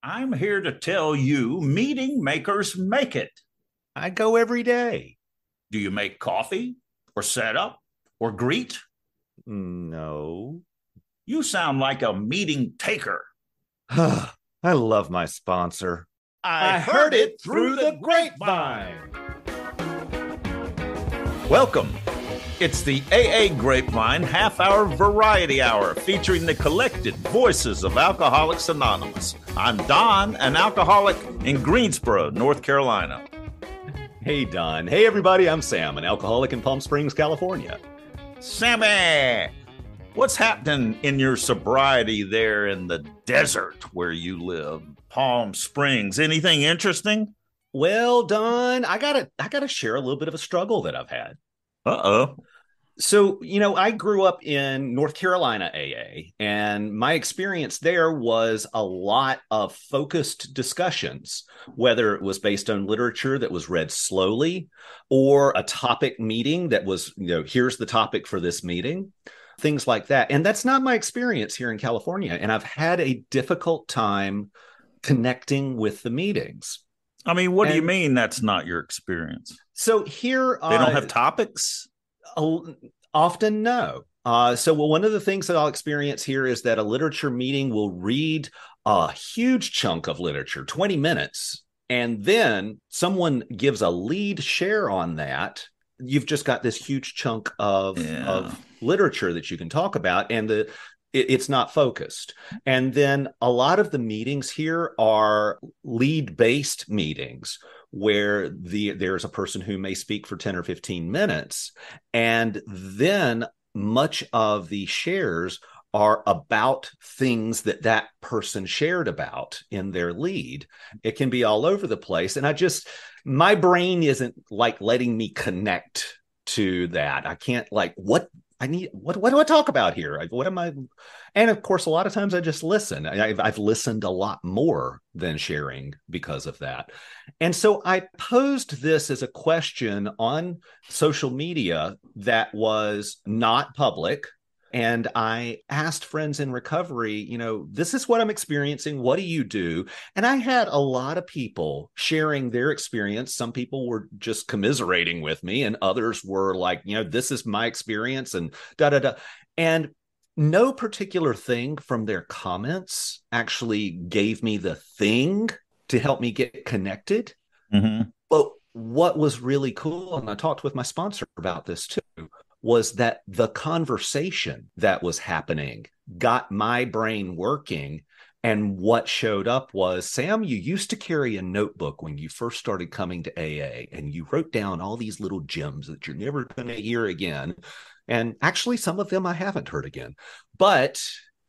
I'm here to tell you meeting makers make it. I go every day. Do you make coffee or set up or greet? No. You sound like a meeting taker. I love my sponsor. I heard it through the grapevine. Welcome. It's the AA Grapevine half-hour variety hour featuring the collected voices of Alcoholics Anonymous. I'm Don, an alcoholic in Greensboro, North Carolina. Hey, Don. Hey, everybody. I'm Sam, an alcoholic in Palm Springs, California. Sammy, what's happening in your sobriety there in the desert where you live? Palm Springs. Anything interesting? Well, Don, I gotta share a little bit of a struggle that I've had. Uh-oh. So, I grew up in North Carolina AA, and my experience there was a lot of focused discussions, whether it was based on literature that was read slowly or a topic meeting that was, here's the topic for this meeting, things like that. And that's not my experience here in California. And I've had a difficult time connecting with the meetings. I mean, what do you mean that's not your experience? So here... They don't have topics? Often, no. One of the things that I'll experience here is that a literature meeting will read a huge chunk of literature, 20 minutes, and then someone gives a lead share on that. You've just got this huge chunk of literature that you can talk about, and it's not focused. And then a lot of the meetings here are lead-based meetings where there's a person who may speak for 10 or 15 minutes. And then much of the shares are about things that person shared about in their lead. It can be all over the place. And my brain isn't like letting me connect to that. I can't what do I talk about here? What am I? And of course, a lot of times I just listen. I've listened a lot more than sharing because of that. And so I posed this as a question on social media that was not public. And I asked friends in recovery, this is what I'm experiencing. What do you do? And I had a lot of people sharing their experience. Some people were just commiserating with me, and others were like, this is my experience and da-da-da. And no particular thing from their comments actually gave me the thing to help me get connected. Mm-hmm. But what was really cool, and I talked with my sponsor about this too, was that the conversation that was happening got my brain working. And what showed up was, Sam, you used to carry a notebook when you first started coming to AA, and you wrote down all these little gems that you're never going to hear again. And actually, some of them I haven't heard again. But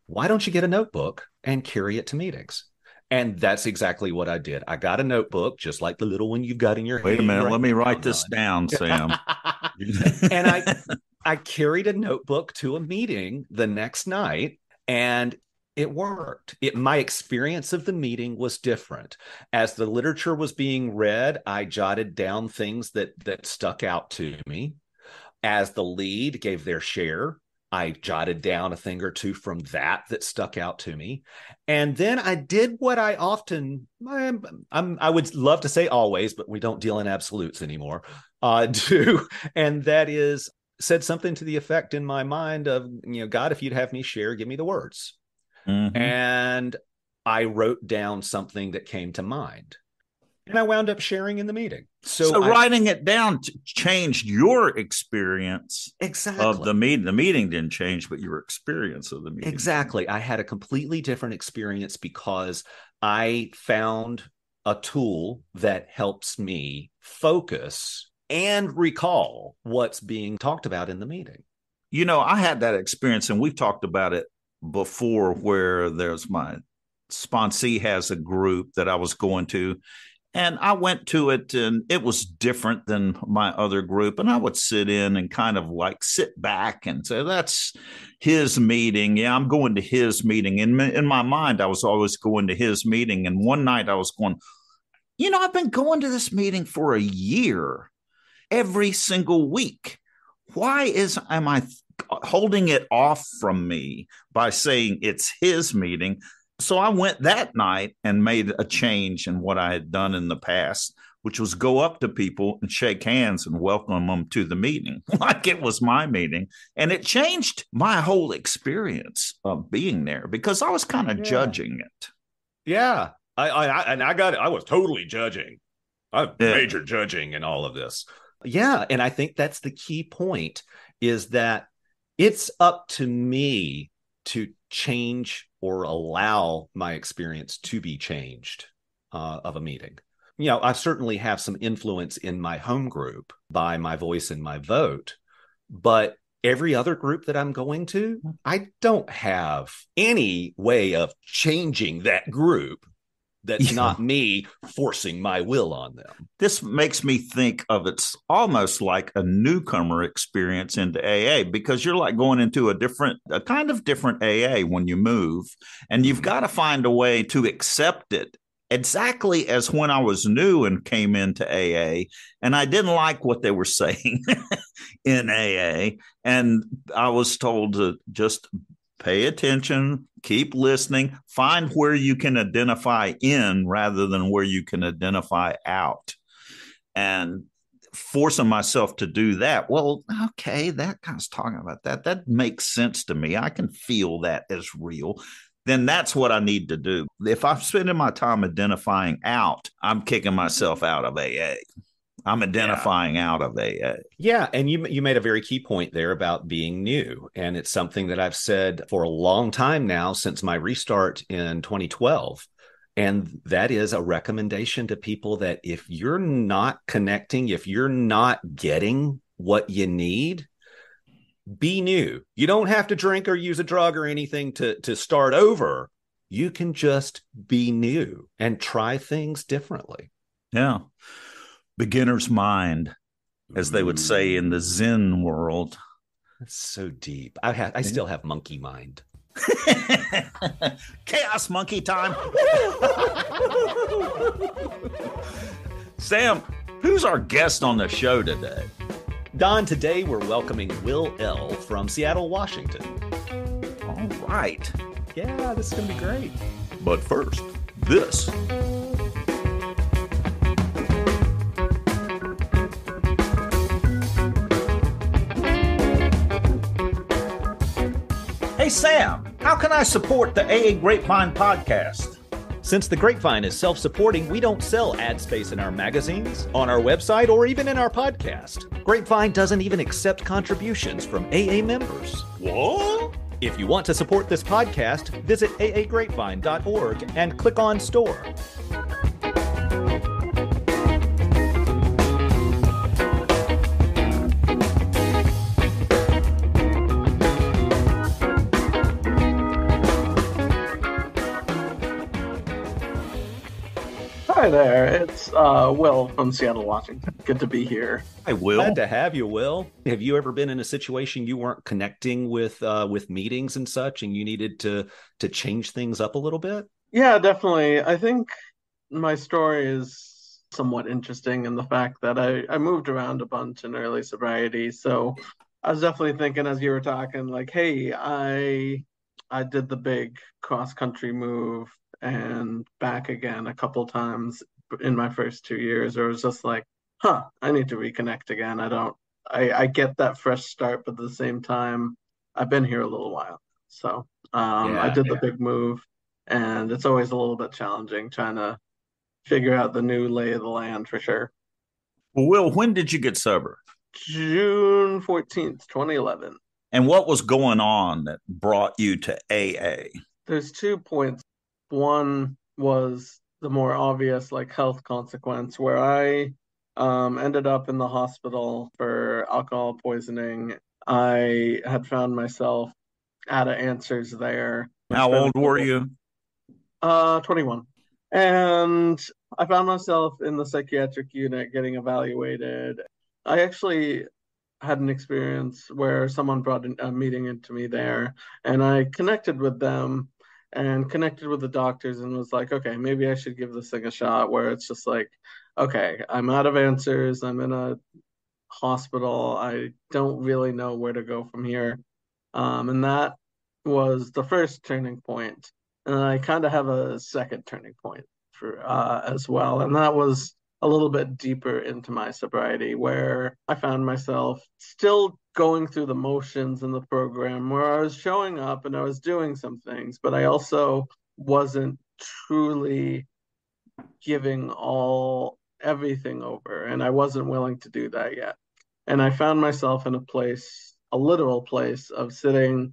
why don't you get a notebook and carry it to meetings? And that's exactly what I did. I got a notebook, just like the little one you've got in your hand. Wait a minute. Let me write this down, Sam. And I carried a notebook to a meeting the next night, and it worked. My experience of the meeting was different. As the literature was being read, I jotted down things that stuck out to me. As the lead gave their share, I jotted down a thing or two from that stuck out to me. And then I did what I often, I would love to say always, but we don't deal in absolutes anymore, do. And that is, said something to the effect in my mind of, God, if you'd have me share, give me the words. Mm-hmm. And I wrote down something that came to mind. And I wound up sharing in the meeting. So writing it down changed your experience of the meeting. The meeting didn't change, but your experience of the meeting. Exactly. I had a completely different experience because I found a tool that helps me focus and recall what's being talked about in the meeting. I had that experience, and we've talked about it before, where there's my sponsee has a group that I was going to. And I went to it, and it was different than my other group. And I would sit in and kind of sit back and say, that's his meeting. Yeah, I'm going to his meeting. And in my mind, I was always going to his meeting. And one night I was going, I've been going to this meeting for a year, every single week. Why am I holding it off from me by saying it's his meeting? So I went that night and made a change in what I had done in the past, which was go up to people and shake hands and welcome them to the meeting like it was my meeting. And it changed my whole experience of being there because I was kind of judging it. Yeah. I was totally judging. I'm Yeah. major judging in all of this. Yeah. And I think that's the key point, is that it's up to me to change or allow my experience to be changed of a meeting. I certainly have some influence in my home group by my voice and my vote, but every other group that I'm going to, I don't have any way of changing that group that's not me forcing my will on them. This makes me think of it's almost like a newcomer experience into AA, because you're like going into a kind of different AA when you move, and you've got to find a way to accept it exactly as when I was new and came into AA, and I didn't like what they were saying in AA, and I was told to just pay attention, keep listening, find where you can identify in rather than where you can identify out. And forcing myself to do that. Well, okay, that guy's talking about that. That makes sense to me. I can feel that as real. Then that's what I need to do. If I'm spending my time identifying out, I'm kicking myself out of AA. I'm identifying out of AA. Yeah, and you made a very key point there about being new, and it's something that I've said for a long time now, since my restart in 2012. And that is a recommendation to people that if you're not connecting, if you're not getting what you need, be new. You don't have to drink or use a drug or anything to start over. You can just be new and try things differently. Yeah. Beginner's mind, as they would say in the Zen world. That's so deep. I still have monkey mind. Chaos monkey time. Sam, who's our guest on the show today? Don, today we're welcoming Will L. from Seattle, Washington. All right. Yeah, this is going to be great. But first, this. Hey, Sam, how can I support the AA Grapevine podcast? Since the Grapevine is self-supporting, we don't sell ad space in our magazines, on our website, or even in our podcast. Grapevine doesn't even accept contributions from AA members. What? If you want to support this podcast, visit aagrapevine.org and click on Store. Hi there, it's Will from Seattle, Washington. Good to be here. Hi, Will. Glad to have you, Will. Have you ever been in a situation you weren't connecting with meetings and such, and you needed to change things up a little bit? Yeah, definitely. I think my story is somewhat interesting in the fact that I moved around a bunch in early sobriety. So I was definitely thinking as you were talking, like, hey, I did the big cross-country move and back again a couple times in my first 2 years, or it was just like, I need to reconnect again. I get that fresh start, but at the same time, I've been here a little while. So I did the big move, and it's always a little bit challenging trying to figure out the new lay of the land for sure. Well, Will, when did you get sober? June 14th, 2011. And what was going on that brought you to AA? There's 2 points. One was the more obvious, like, health consequence, where I ended up in the hospital for alcohol poisoning. I had found myself out of answers there. How old were you? 21. And I found myself in the psychiatric unit getting evaluated. I actually had an experience where someone brought a meeting into me there, and I connected with them and connected with the doctors and was like, okay, maybe I should give this thing a shot, where it's just like, okay, I'm out of answers. I'm in a hospital. I don't really know where to go from here. And that was the first turning point. And I kind of have a second turning point for as well, and that was a little bit deeper into my sobriety, where I found myself still going through the motions in the program, where I was showing up and I was doing some things, but I also wasn't truly giving all everything over, and I wasn't willing to do that yet. And I found myself in a place, a literal place, of sitting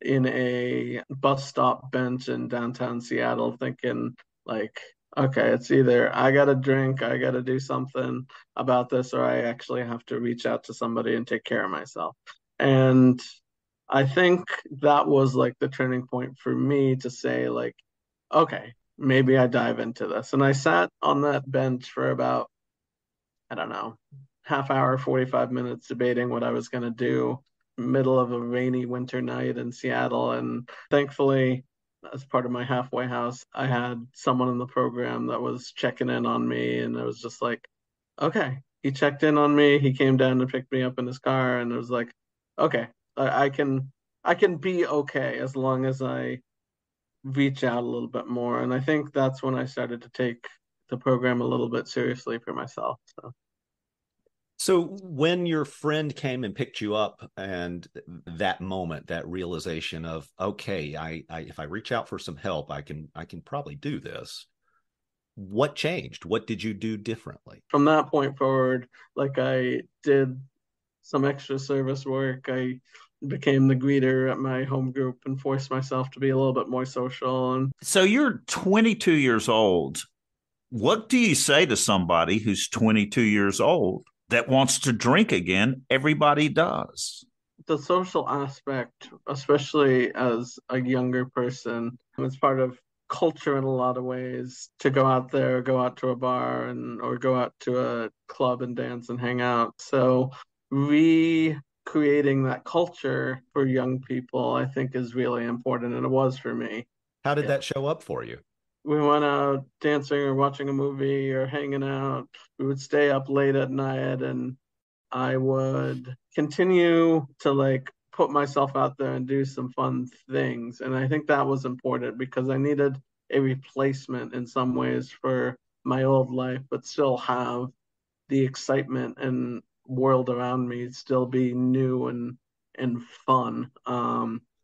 in a bus stop bench in downtown Seattle thinking, like, okay, it's either I got to drink, I got to do something about this, or I actually have to reach out to somebody and take care of myself. And I think that was like the turning point for me to say, like, okay, maybe I dive into this. And I sat on that bench for about, I don't know, half hour, 45 minutes debating what I was going to do, middle of a rainy winter night in Seattle. And thankfully, as part of my halfway house, I had someone in the program that was checking in on me. And I was just like, okay, he checked in on me. He came down and picked me up in his car. And it was like, okay, I can be okay as long as I reach out a little bit more. And I think that's when I started to take the program a little bit seriously for myself. So when your friend came and picked you up, and that moment, that realization of, okay, I if I reach out for some help, I can probably do this. What changed? What did you do differently? From that point forward, like, I did some extra service work. I became the greeter at my home group and forced myself to be a little bit more social. And So you're 22 years old. What do you say to somebody who's 22 years old that wants to drink again? Everybody does. the social aspect, especially as a younger person, it's part of culture in a lot of ways to go out there, go out to a bar and or go out to a club and dance and hang out. So recreating that culture for young people, I think, is really important, and it was for me. How did Yeah. that show up for you? We went out dancing or watching a movie or hanging out. We would stay up late at night, and I would continue to, like, put myself out there and do some fun things. And I think that was important because I needed a replacement in some ways for my old life, but still have the excitement and world around me still be new and fun.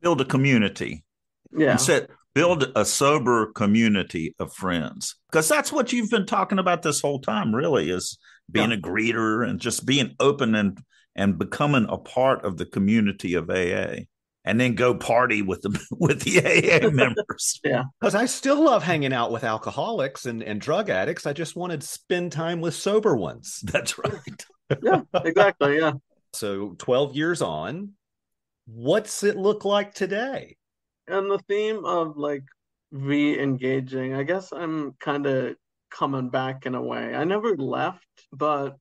Build a community. You Yeah, said build a sober community of friends, because that's what you've been talking about this whole time, really, is yeah, being a greeter and just being open and becoming a part of the community of AA, and then go party with the with the AA members. yeah, Because I still love hanging out with alcoholics and drug addicts. I just wanted to spend time with sober ones. That's right. yeah, exactly. Yeah. So 12 years on, what's it look like today? And the theme of, like, re-engaging, I guess I'm kind of coming back in a way. I never left, but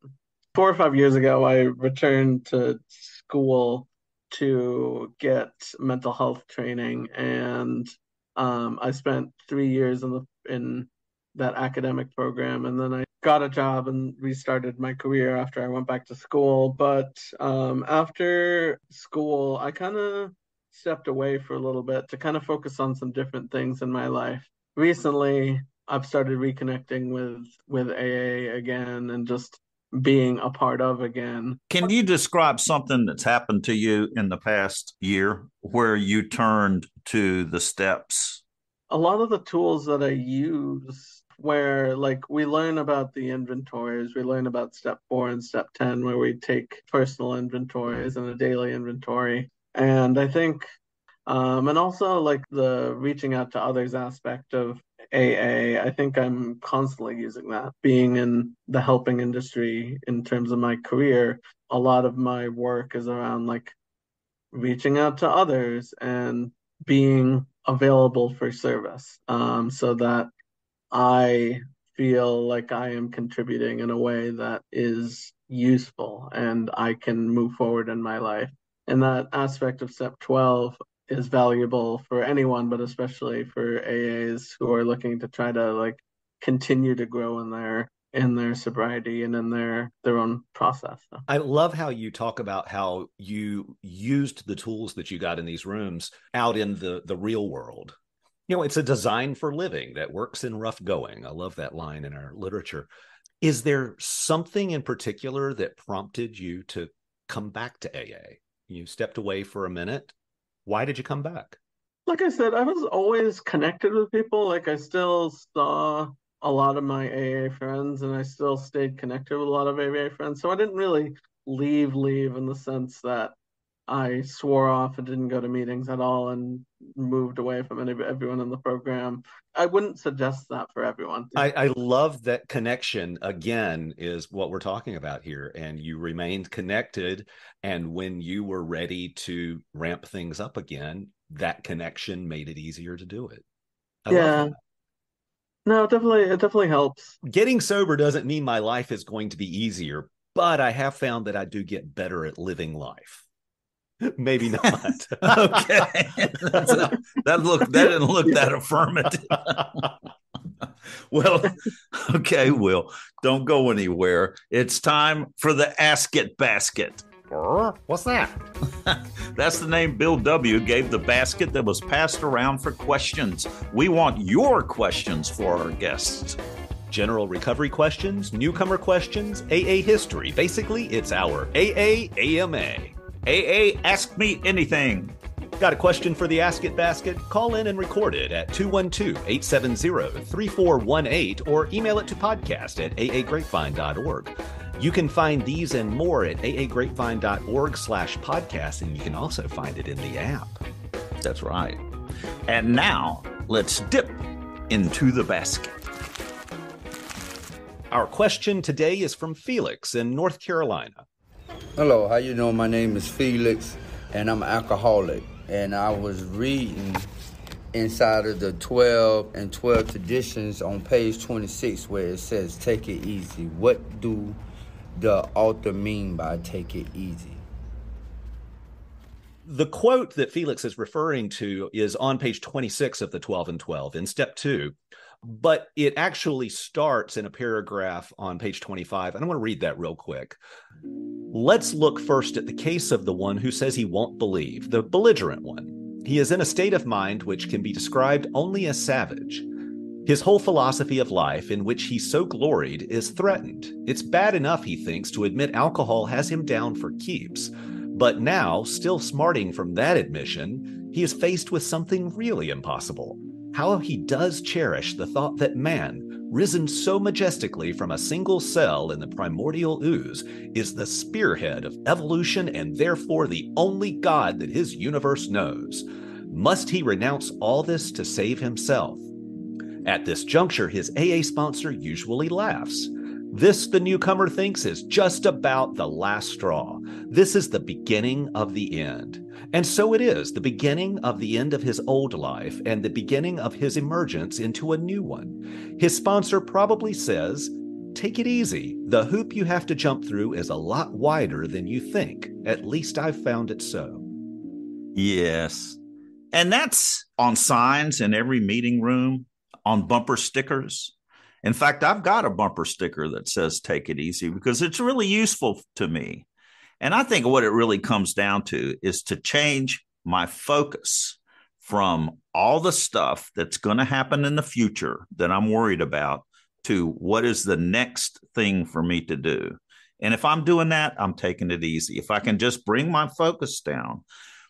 4 or 5 years ago, I returned to school to get mental health training, and I spent 3 years in that academic program, and then I got a job and restarted my career after I went back to school. But after school, I kind of stepped away for a little bit to kind of focus on some different things in my life. Recently, I've started reconnecting with AA again and just being a part of again. Can you describe something that's happened to you in the past year where you turned to the steps? A lot of the tools that I use, where, like, we learn about the inventories, we learn about step 4 and step 10, where we take personal inventories and a daily inventory. And I think, and also, like, the reaching out to others aspect of AA, I think I'm constantly using that. Being in the helping industry in terms of my career, a lot of my work is around, like, reaching out to others and being available for service, so that I feel like I am contributing in a way that is useful and I can move forward in my life. And that aspect of step 12 is valuable for anyone, but especially for AAs who are looking to try to, like, continue to grow in their sobriety and in their own process. So. I love how you talk about how you used the tools that you got in these rooms out in the real world. It's a design for living that works in rough going. I love that line in our literature. Is there something in particular that prompted you to come back to AA? You stepped away for a minute. Why did you come back? Like I said, I was always connected with people. Like I still saw a lot of my AA friends and I still stayed connected with a lot of AA friends. So I didn't really leave in the sense that I swore off and didn't go to meetings at all and moved away from everyone in the program. I wouldn't suggest that for everyone. I love that connection again is what we're talking about here. And you remained connected. And when you were ready to ramp things up again, that connection made it easier to do it. I love that. No, it definitely helps. Getting sober doesn't mean my life is going to be easier, but I have found that I do get better at living life. Maybe not. Okay. That didn't look that affirmative. Well, okay, Will, don't go anywhere. It's time for the Ask It Basket. What's that? That's the name Bill W. gave the basket that was passed around for questions. We want your questions for our guests. General recovery questions, newcomer questions, AA history. Basically, it's our AA AMA. AA, ask me anything. Got a question for the Ask It Basket? Call in and record it at 212-870-3418 or email it to podcast@aagrapevine.org. You can find these and more at aagrapevine.org/podcast, and you can also find it in the app. That's right. And now, let's dip into the basket. Our question today is from Felix in North Carolina. Hello, how you doing? My name is Felix, and I'm an alcoholic. And I was reading inside of the 12 and 12 traditions on page 26 where it says, take it easy. What do the author mean by take it easy? The quote that Felix is referring to is on page 26 of the 12 and 12 in step 2, but it actually starts in a paragraph on page 25. And I want to read that real quick. Let's look first at the case of the one who says he won't believe, the belligerent one. He is in a state of mind which can be described only as savage. His whole philosophy of life, in which he so gloried, is threatened. It's bad enough, he thinks, to admit alcohol has him down for keeps. But now, still smarting from that admission, he is faced with something really impossible. How he does cherish the thought that man, risen so majestically from a single cell in the primordial ooze, is the spearhead of evolution and therefore the only God that his universe knows. Must he renounce all this to save himself? At this juncture, his AA sponsor usually laughs. This, the newcomer thinks, is just about the last straw. This is the beginning of the end. And so it is, the beginning of the end of his old life and the beginning of his emergence into a new one. His sponsor probably says, take it easy. The hoop you have to jump through is a lot wider than you think. At least I've found it so. Yes. And that's on signs in every meeting room, on bumper stickers. In fact, I've got a bumper sticker that says take it easy because it's really useful to me. And I think what it really comes down to is to change my focus from all the stuff that's going to happen in the future that I'm worried about to what is the next thing for me to do. And if I'm doing that, I'm taking it easy. If I can just bring my focus down,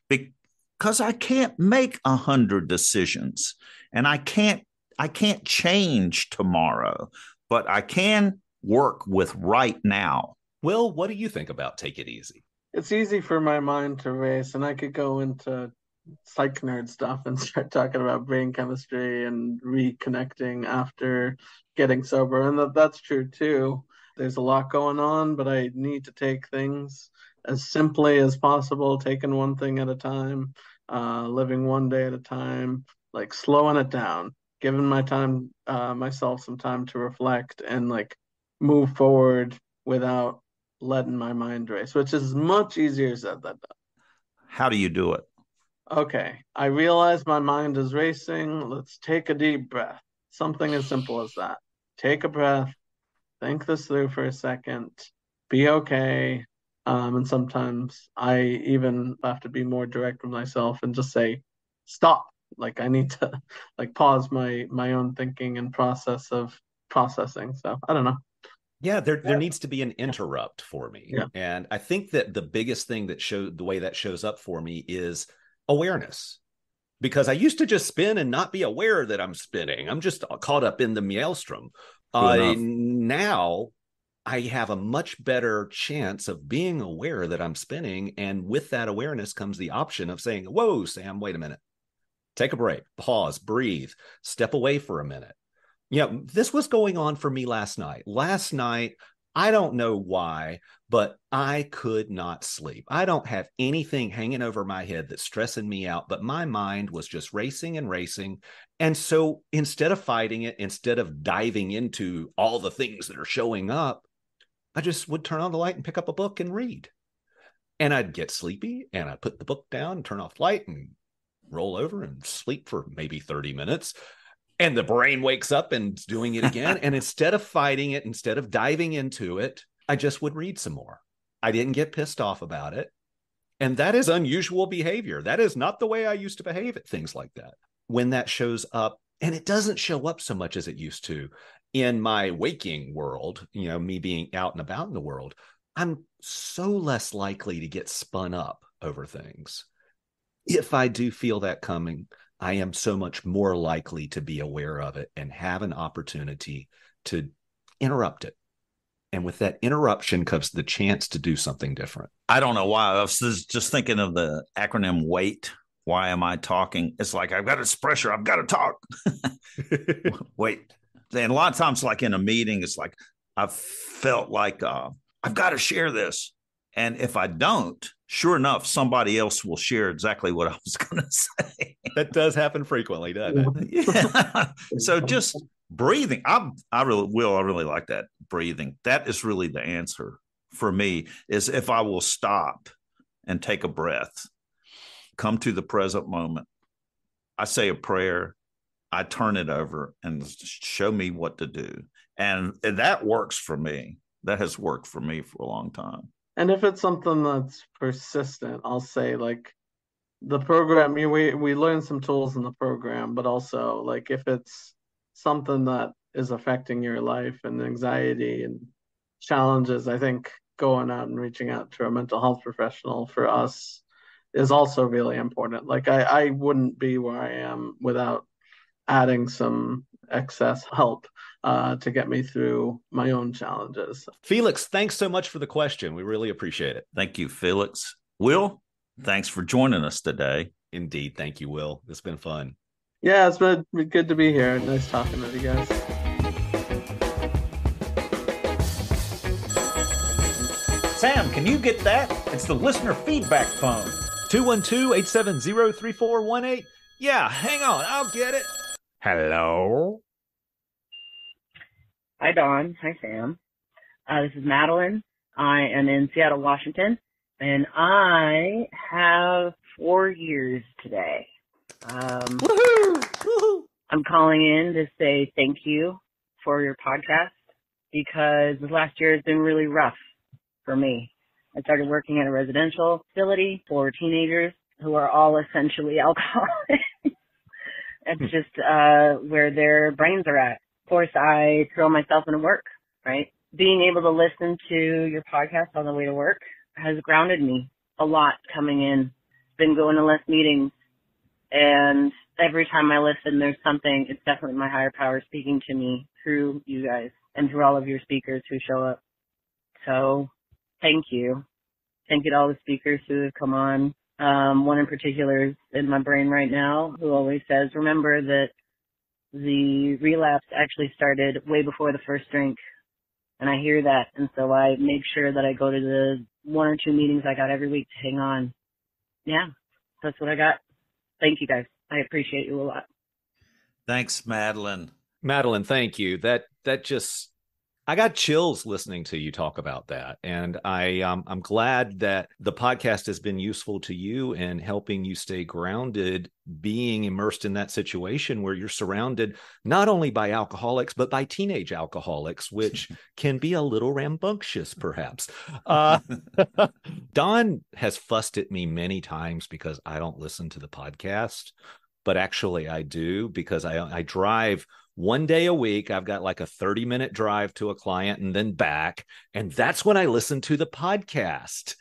because I can't make 100 decisions and I can't change tomorrow, but I can work with right now. Will, what do you think about take it easy? It's easy for my mind to race, and I could go into psych nerd stuff and start talking about brain chemistry and reconnecting after getting sober. And that's true too. There's a lot going on, but I need to take things as simply as possible, taking one thing at a time, living one day at a time, like slowing it down, giving myself some time to reflect and like move forward without letting my mind race, which is much easier said than done. How do you do it? Okay, I realize my mind is racing. Let's take a deep breath. Something as simple as that. Take a breath, think this through for a second, be okay. And sometimes I even have to be more direct with myself and just say, stop. like I need to like pause my own thinking and process of processing. So I don't know. Yeah, there needs to be an interrupt for me. Yeah. And I think that the biggest thing that the way that shows up for me is awareness. Because I used to just spin and not be aware that I'm spinning. I'm just caught up in the maelstrom. Now I have a much better chance of being aware that I'm spinning. And with that awareness comes the option of saying, whoa, Sam, wait a minute. Take a break, pause, breathe, step away for a minute. This was going on for me last night. Last night, I don't know why, but I could not sleep. I don't have anything hanging over my head that's stressing me out, but my mind was just racing and racing. And so instead of fighting it, instead of diving into all the things that are showing up, I just would turn on the light and pick up a book and read. And I'd get sleepy and I'd put the book down and turn off the light and roll over and sleep for maybe 30 minutes. And the brain wakes up and is doing it again. And instead of fighting it, instead of diving into it, I just would read some more. I didn't get pissed off about it. And that is unusual behavior. That is not the way I used to behave at things like that. When that shows up, and it doesn't show up so much as it used to in my waking world, me being out and about in the world, I'm so less likely to get spun up over things. If I do feel that coming, I am so much more likely to be aware of it and have an opportunity to interrupt it. And with that interruption comes the chance to do something different. I don't know why. I was just thinking of the acronym WAIT. Why am I talking? It's like, I've got this pressure. I've got to talk. Wait. And a lot of times, like in a meeting, it's like, I've felt like I've got to share this. And if I don't, sure enough, somebody else will share exactly what I was going to say. That does happen frequently, doesn't it? Yeah. So just breathing. I really like that breathing. That is really the answer for me, is if I will stop and take a breath, come to the present moment. I say a prayer, I turn it over and show me what to do. And that works for me. That has worked for me for a long time. And if it's something that's persistent, I'll say like the program, we learn some tools in the program, but also like if it's something that is affecting your life and anxiety and challenges, I think going out and reaching out to a mental health professional for us is also really important. Like I wouldn't be where I am without adding some excess help to get me through my own challenges. Felix, thanks so much for the question. We really appreciate it. Thank you, Felix. Will, thanks for joining us today. Indeed. Thank you, Will. It's been fun. Yeah, it's been good to be here. Nice talking with you guys. Sam, can you get that? It's the listener feedback phone. 212-870-3418. Yeah, hang on. I'll get it. Hello? Hi, Dawn. Hi, Sam. This is Madeline. I am in Seattle, Washington, and I have 4 years today. Woohoo! Woohoo! I'm calling in to say thank you for your podcast because this last year has been really rough for me. I started working at a residential facility for teenagers who are all essentially alcoholics. It's just where their brains are at. Of course, I throw myself into work, right? Being able to listen to your podcast on the way to work has grounded me a lot coming in. Been going to less meetings, and every time I listen, there's something. It's definitely my higher power speaking to me through you guys and through all of your speakers who show up. So thank you. Thank you to all the speakers who have come on. One in particular is in my brain right now who always says, remember that the relapse actually started way before the first drink. And I hear that. And so I make sure that I go to the 1 or 2 meetings I got every week to hang on. Yeah, that's what I got. Thank you guys. I appreciate you a lot. Thanks, Madeline. Madeline, thank you. That just, I got chills listening to you talk about that. And I'm glad that the podcast has been useful to you in helping you stay grounded, being immersed in that situation where you're surrounded not only by alcoholics, but by teenage alcoholics, which can be a little rambunctious, perhaps. Don has fussed at me many times because I don't listen to the podcast. but actually I do, because I drive one day a week. I've got like a 30-minute drive to a client and then back. And that's when I listen to the podcast.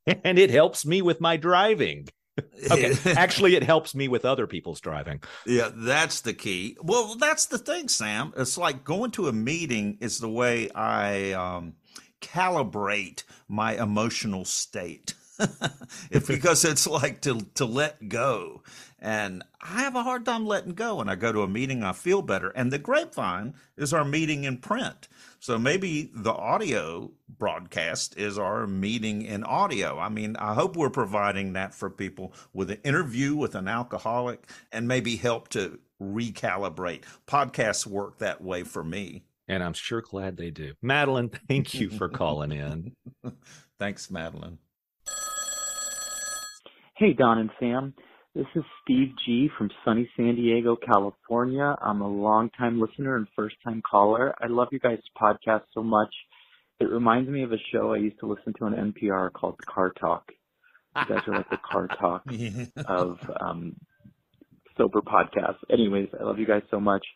And it helps me with my driving. Okay. Actually, it helps me with other people's driving. Yeah, that's the key. Well, that's the thing, Sam. It's like going to a meeting is the way I calibrate my emotional state. It's because it's like to let go. And I have a hard time letting go. When I go to a meeting, I feel better. And the Grapevine is our meeting in print. So maybe the audio broadcast is our meeting in audio. I mean, I hope we're providing that for people with an interview with an alcoholic and maybe help to recalibrate. Podcasts work that way for me. And I'm sure glad they do. Madeline, thank you for calling in. Thanks, Madeline. Hey, Don and Sam. This is Steve G. from sunny San Diego, California. I'm a longtime listener and first-time caller. I love you guys' podcast so much. It reminds me of a show I used to listen to on NPR called Car Talk. You guys are like the Car Talk of sober podcasts. Anyways, I love you guys so much.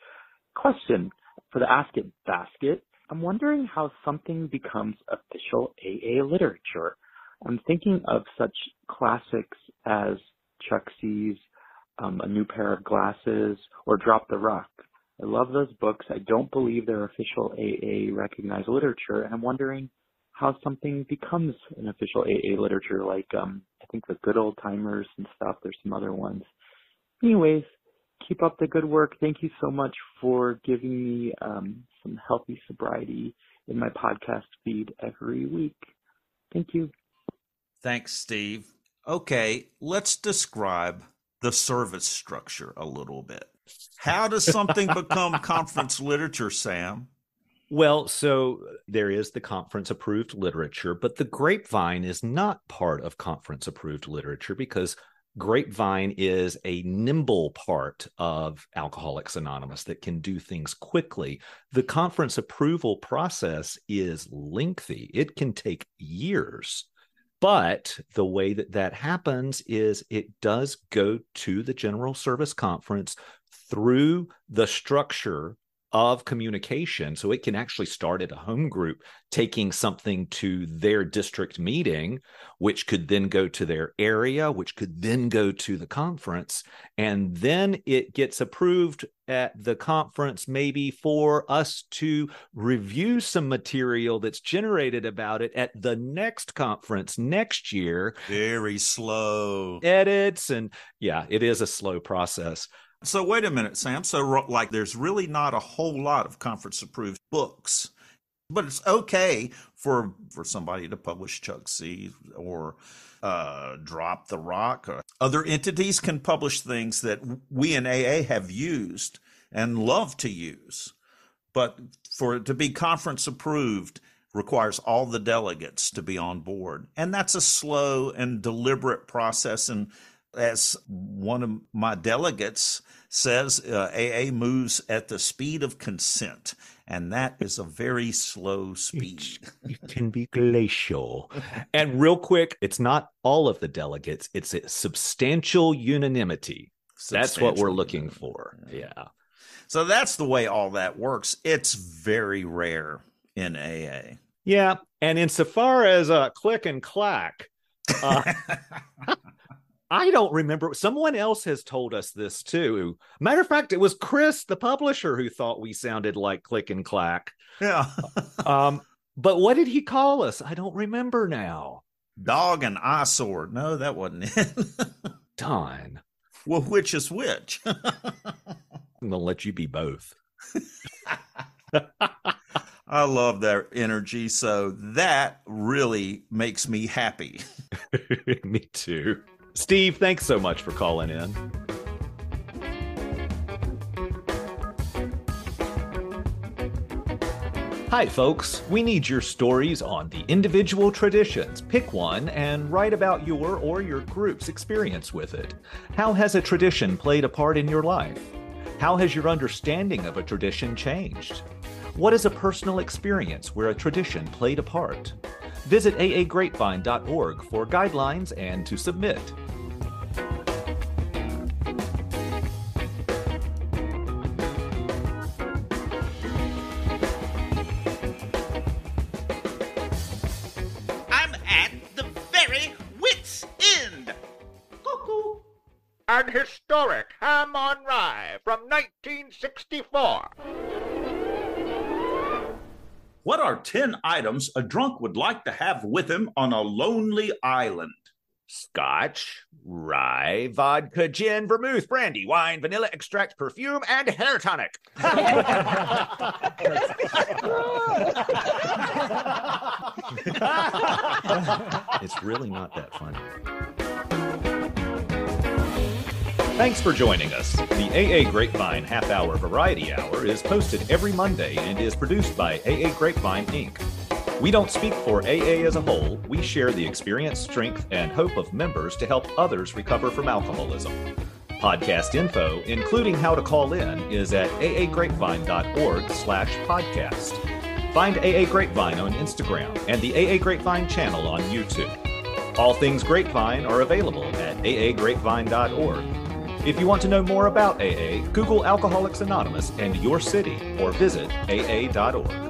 Question for the Ask It basket. I'm wondering how something becomes official AA literature. I'm thinking of such classics as Chuck C's A New Pair of Glasses or Drop the Rock. I love those books. I don't believe they're official AA recognized literature, and I'm wondering how something becomes an official AA literature, like I think the Good Old Timers and stuff. There's some other ones. Anyways, keep up the good work. Thank you so much for giving me some healthy sobriety in my podcast feed every week. Thank you. Thanks, Steve. Okay, let's describe the service structure a little bit. How does something become conference literature, Sam? Well, so there is the conference-approved literature, but the Grapevine is not part of conference-approved literature because Grapevine is a nimble part of Alcoholics Anonymous that can do things quickly. The conference approval process is lengthy. It can take years. But the way that happens is it does go to the General Service Conference through the structure of communication. So it can actually start at a home group, taking something to their district meeting, which could then go to their area, which could then go to the conference. And then it gets approved at the conference, maybe for us to review some material that's generated about it at the next conference next year. Very slow. Edits. And yeah, it is a slow process. So wait a minute, Sam. So like there's really not a whole lot of conference-approved books, but it's okay for somebody to publish Chuck C or Drop the Rock. Other entities can publish things that we in AA have used and love to use. But for it to be conference-approved requires all the delegates to be on board. And that's a slow and deliberate process. And as one of my delegates says, AA moves at the speed of consent, and that is a very slow speed. It can be glacial. And real quick, it's not all of the delegates. It's a substantial unanimity. That's what we're looking for. Yeah. So that's the way all that works. It's very rare in AA. Yeah. And insofar as click and clack, I don't remember. Someone else has told us this too. Matter of fact, it was Chris, the publisher, who thought we sounded like click and clack. Yeah. But what did he call us? I don't remember now. Dog and eyesore. No, that wasn't it. Don. Well, which is which? I'm going to let you be both. I love their energy. So that really makes me happy. Me too. Steve, thanks so much for calling in. Hi, folks. We need your stories on the individual traditions. Pick one and write about your or your group's experience with it. How has a tradition played a part in your life? How has your understanding of a tradition changed? What is a personal experience where a tradition played a part? Visit aagrapevine.org for guidelines and to submit. An historic ham on rye from 1964. What are 10 items a drunk would like to have with him on a lonely island? Scotch, rye, vodka, gin, vermouth, brandy, wine, vanilla extract, perfume, and hair tonic. It's really not that funny. Thanks for joining us. The AA Grapevine Half-Hour Variety Hour is posted every Monday and is produced by AA Grapevine, Inc. We don't speak for AA as a whole. We share the experience, strength, and hope of members to help others recover from alcoholism. Podcast info, including how to call in, is at aagrapevine.org/podcast. Find AA Grapevine on Instagram and the AA Grapevine channel on YouTube. All things Grapevine are available at aagrapevine.org. If you want to know more about AA, Google Alcoholics Anonymous and your city or visit aa.org.